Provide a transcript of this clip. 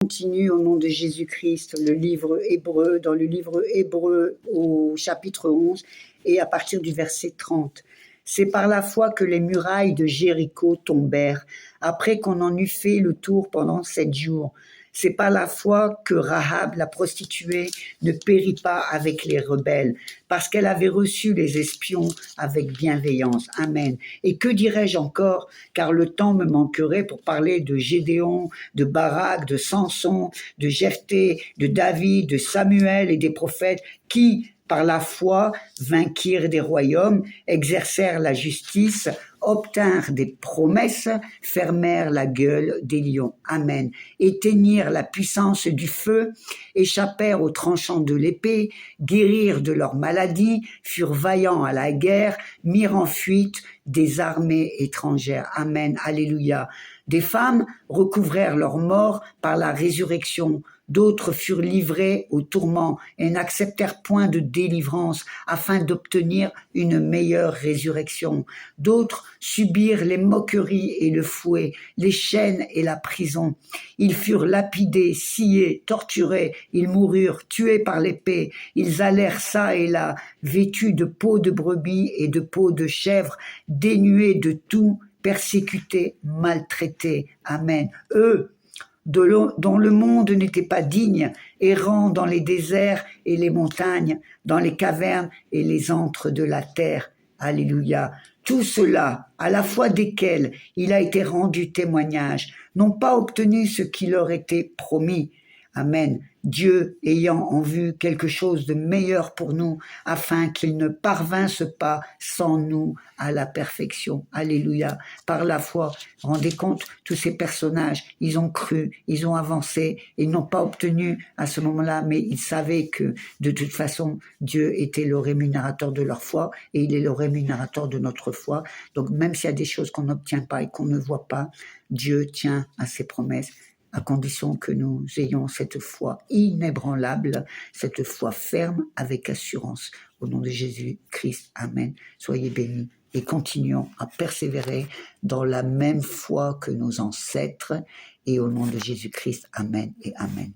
Continue au nom de Jésus-Christ, le livre Hébreu, dans le livre Hébreu au chapitre 11 et à partir du verset 30. C'est par la foi que les murailles de Jéricho tombèrent, après qu'on en eut fait le tour pendant 7 jours. C'est par la foi que Rahab, la prostituée, ne périt pas avec les rebelles, parce qu'elle avait reçu les espions avec bienveillance. Amen. Et que dirais-je encore, car le temps me manquerait pour parler de Gédéon, de Barak, de Samson, de Jephthé, de David, de Samuel et des prophètes qui, par la foi, vainquirent des royaumes, exercèrent la justice, obtinrent des promesses, fermèrent la gueule des lions. Amen. Éteignirent la puissance du feu, échappèrent aux tranchants de l'épée, guérirent de leurs maladies, furent vaillants à la guerre, mirent en fuite des armées étrangères. Amen. Alléluia. Des femmes recouvrèrent leur mort par la résurrection. D'autres furent livrés au tourment et n'acceptèrent point de délivrance afin d'obtenir une meilleure résurrection. D'autres subirent les moqueries et le fouet, les chaînes et la prison. Ils furent lapidés, sciés, torturés, ils moururent, tués par l'épée. Ils allèrent çà et là, vêtus de peaux de brebis et de peaux de chèvre, dénués de tout, persécutés, maltraités. Amen. Eux, dont le monde n'était pas digne, errant dans les déserts et les montagnes, dans les cavernes et les antres de la terre. Alléluia. Tout cela, à la fois desquels il a été rendu témoignage, n'ont pas obtenu ce qui leur était promis. Amen. Dieu ayant en vue quelque chose de meilleur pour nous, afin qu'ils ne parvinssent pas sans nous à la perfection. Alléluia. Par la foi, rendez compte, tous ces personnages, ils ont cru, ils ont avancé, ils n'ont pas obtenu à ce moment-là, mais ils savaient que de toute façon, Dieu était le rémunérateur de leur foi et il est le rémunérateur de notre foi. Donc même s'il y a des choses qu'on n'obtient pas et qu'on ne voit pas, Dieu tient à ses promesses, à condition que nous ayons cette foi inébranlable, cette foi ferme avec assurance. Au nom de Jésus-Christ, Amen. Soyez bénis et continuons à persévérer dans la même foi que nos ancêtres. Et au nom de Jésus-Christ, Amen et Amen.